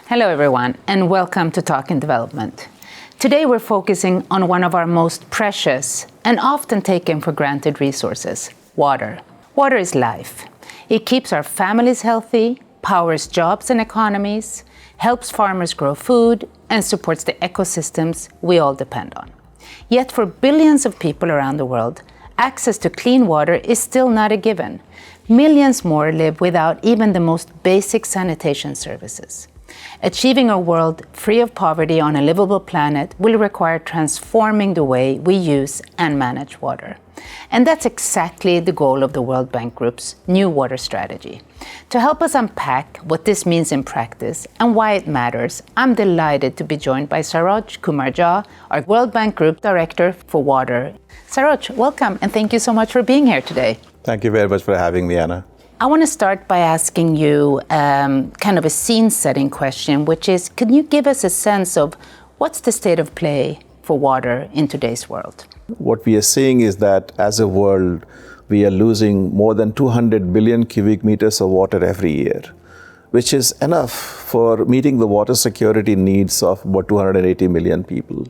Hello, everyone, and welcome to Talking Development. Today, we're focusing on one of our most precious and often taken for granted resources, water. Water is life. It keeps our families healthy, powers jobs and economies, helps farmers grow food, and supports the ecosystems we all depend on. Yet, for billions of people around the world, access to clean water is still not a given. Millions more live without even the most basic sanitation services. Achieving a world free of poverty on a livable planet will require transforming the way we use and manage water. And that's exactly the goal of the World Bank Group's new water strategy. To help us unpack what this means in practice and why it matters, I'm delighted to be joined by Saroj Kumar Jha, our World Bank Group Director for Water. Saroj, welcome, and thank you so much for being here today. Thank you very much for having me, Anna. I want to start by asking you kind of a scene-setting question, which is, can you give us a sense of what's the state of play for water in today's world? What we are seeing is that as a world, we are losing more than 200 billion cubic meters of water every year, which is enough for meeting the water security needs of about 280 million people.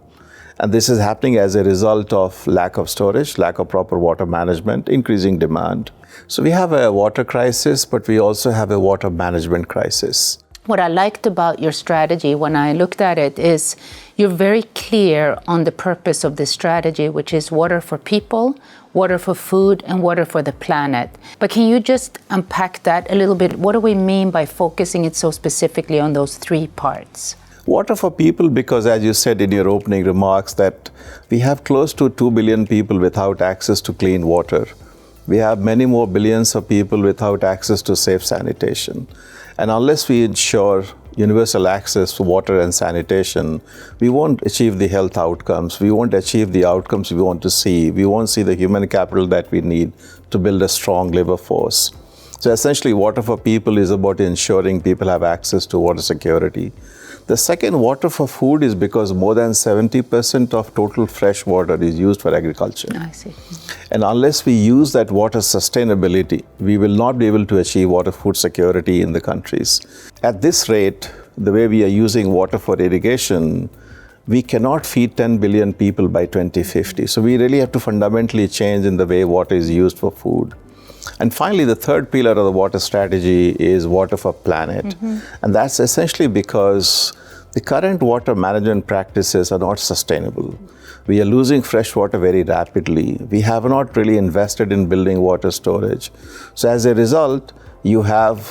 And this is happening as a result of lack of storage, lack of proper water management, increasing demand. So we have a water crisis, but we also have a water management crisis. What I liked about your strategy when I looked at it is you're very clear on the purpose of this strategy, which is water for people, water for food, and water for the planet. But can you just unpack that a little bit? What do we mean by focusing it so specifically on those three parts? Water for people, because as you said in your opening remarks, that we have close to 2 billion people without access to clean water. We have many more billions of people without access to safe sanitation. And unless we ensure universal access to water and sanitation, we won't achieve the health outcomes. We won't achieve the outcomes we want to see. We won't see the human capital that we need to build a strong labor force. So essentially, water for people is about ensuring people have access to water security. The second, water for food, is because more than 70% of total fresh water is used for agriculture. I see. And unless we use that water sustainability, we will not be able to achieve water food security in the countries. At this rate, the way we are using water for irrigation, we cannot feed 10 billion people by 2050. So we really have to fundamentally change in the way water is used for food. And finally, the third pillar of the water strategy is water for planet. Mm-hmm. And that's essentially because the current water management practices are not sustainable. We are losing fresh water very rapidly. We have not really invested in building water storage. So as a result, you have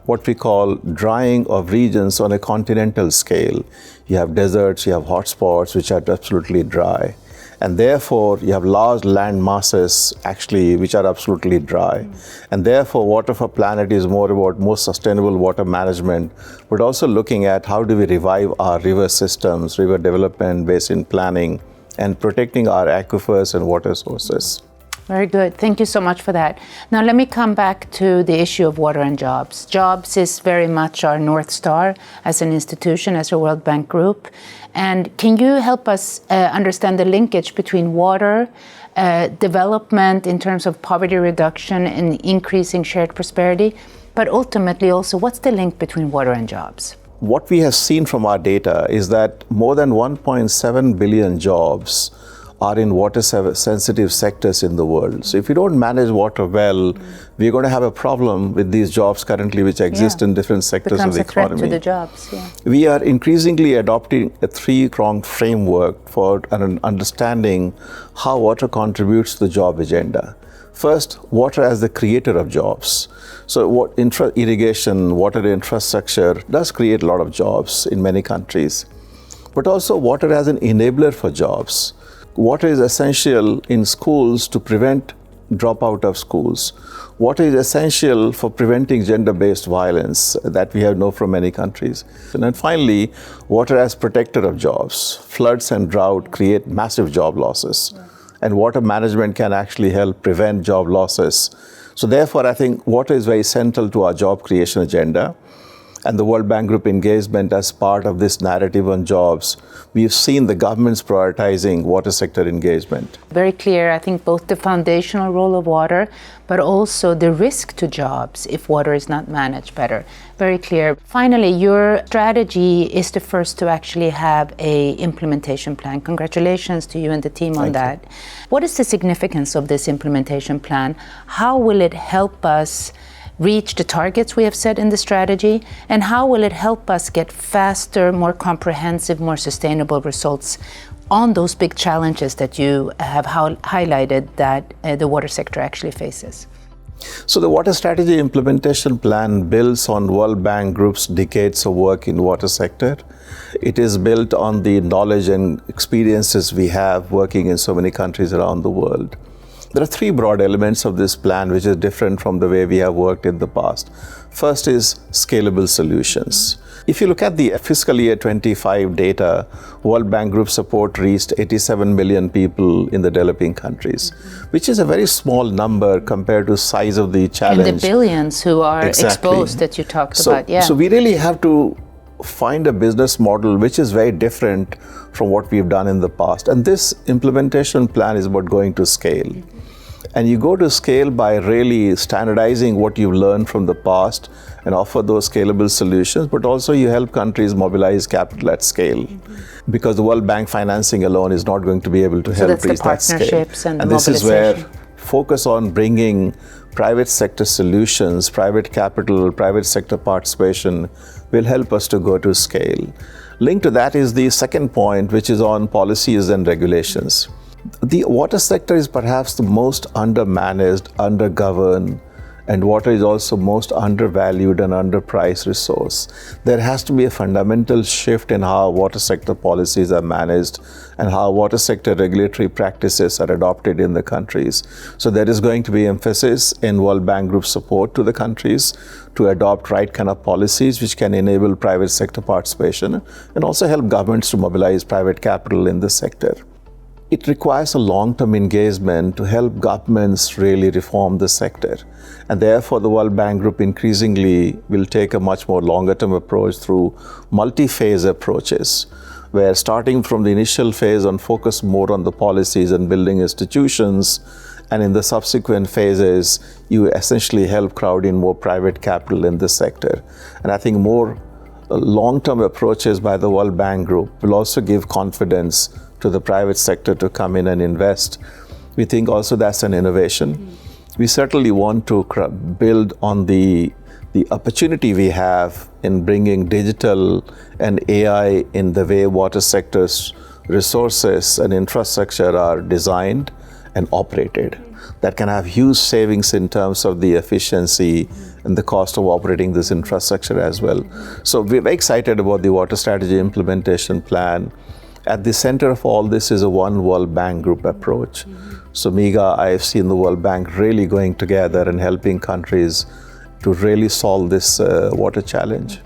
what we call drying of regions on a continental scale. You have deserts, you have hotspots which are absolutely dry. And therefore, you have large land masses actually which are absolutely dry. And therefore, water for planet is more about more sustainable water management, but also looking at how do we revive our river systems, river development, basin planning, and protecting our aquifers and water sources. Very good. Thank you so much for that. Now, let me come back to the issue of water and jobs. Jobs is very much our North Star as an institution, as a World Bank Group. And can you help us understand the linkage between water, development in terms of poverty reduction and increasing shared prosperity, but ultimately also what's the link between water and jobs? What we have seen from our data is that more than 1.7 billion jobs are in water-sensitive sectors in the world. So if we don't manage water well, we're going to have a problem with these jobs currently which exist in different sectors of the economy. Becomes a threat to the jobs, yeah. We are increasingly adopting a three-pronged framework for an understanding how water contributes to the job agenda. First, water as the creator of jobs. So irrigation, water infrastructure does create a lot of jobs in many countries. But also water as an enabler for jobs. Water is essential in schools to prevent dropout of schools. Water is essential for preventing gender-based violence that we have known from many countries. And then finally, water as protector of jobs. Floods and drought create massive job losses. And water management can actually help prevent job losses. So therefore, I think water is very central to our job creation agenda. and the World Bank Group engagement as part of this narrative on jobs, we've seen the governments prioritizing water sector engagement. Very clear, I think, both the foundational role of water, but also the risk to jobs if water is not managed better. Very clear. Finally, your strategy is the first to actually have a implementation plan. Congratulations to you and the team on that. What is the significance of this implementation plan? How will it help us reach the targets we have set in the strategy, and how will it help us get faster, more comprehensive, more sustainable results on those big challenges that you have highlighted that the water sector actually faces? So the Water Strategy Implementation Plan builds on World Bank Group's decades of work in water sector. It is built on the knowledge and experiences we have working in so many countries around the world. There are three broad elements of this plan which is different from the way we have worked in the past. First is scalable solutions. If you look at the fiscal year 25 data, World Bank Group support reached 87 million people in the developing countries, which is a very small number compared to size of the challenge. And the billions who are exposed that you talked about. So we really have to find a business model which is very different from what we've done in the past. And this implementation plan is about going to scale. And you go to scale by really standardizing what you've learned from the past and offer those scalable solutions, but also you help countries mobilize capital at scale. Because the World Bank financing alone is not going to be able to help reach that scale. And this is where focus on bringing private sector solutions, private capital, private sector participation will help us to go to scale. Linked to that is the second point, which is on policies and regulations. The water sector is perhaps the most undermanaged, undergoverned, and water is also most undervalued and underpriced resource. There has to be a fundamental shift in how water sector policies are managed and how water sector regulatory practices are adopted in the countries. So there is going to be emphasis in World Bank Group support to the countries to adopt right kind of policies which can enable private sector participation and also help governments to mobilize private capital in the sector. It requires a long-term engagement to help governments really reform the sector. And therefore, the World Bank Group increasingly will take a much more longer-term approach through multi-phase approaches, where starting from the initial phase on focus more on the policies and building institutions, and in the subsequent phases, you essentially help crowd in more private capital in the sector. And I think more long-term approaches by the World Bank Group will also give confidence to the private sector to come in and invest. We think also that's an innovation. We certainly want to build on the opportunity we have in bringing digital and AI in the way water sector's resources and infrastructure are designed and operated. That can have huge savings in terms of the efficiency and the cost of operating this infrastructure as well. So we're very excited about the Water Strategy Implementation Plan. At the center of all this is a One World Bank Group approach. So MIGA, IFC, and the World Bank really going together and helping countries to really solve this water challenge.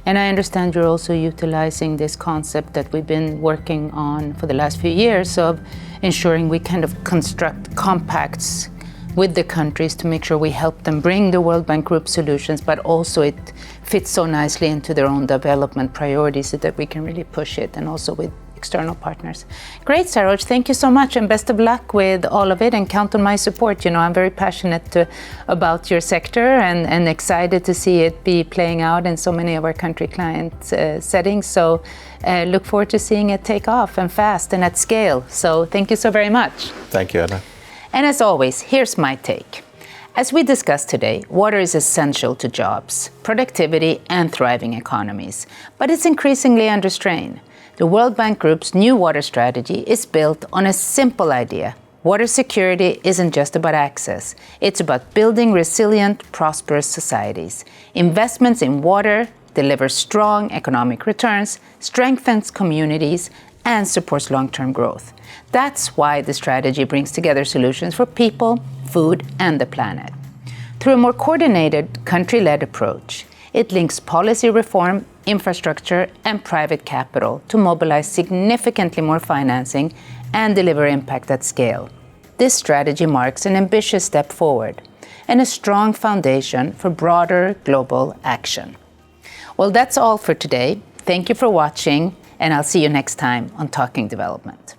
And I understand you're also utilizing this concept that we've been working on for the last few years of ensuring we kind of construct compacts with the countries to make sure we help them bring the World Bank Group solutions, but also it fits so nicely into their own development priorities so that we can really push it, and also with external partners. Great, Saroj, thank you so much, and best of luck with all of it, and count on my support. You know, I'm very passionate about your sector and excited to see it be playing out in so many of our country client settings. So look forward to seeing it take off and fast and at scale. So thank you so very much. Thank you, Anna. And as always, here's my take. As we discussed today, water is essential to jobs, productivity, and thriving economies, but it's increasingly under strain. The World Bank Group's new water strategy is built on a simple idea. Water security isn't just about access. It's about building resilient, prosperous societies. Investments in water deliver strong economic returns, strengthens communities, and supports long-term growth. That's why the strategy brings together solutions for people, food, and the planet. Through a more coordinated, country-led approach, it links policy reform, infrastructure, and private capital to mobilize significantly more financing and deliver impact at scale. This strategy marks an ambitious step forward and a strong foundation for broader global action. Well, that's all for today. Thank you for watching, and I'll see you next time on Talking Development.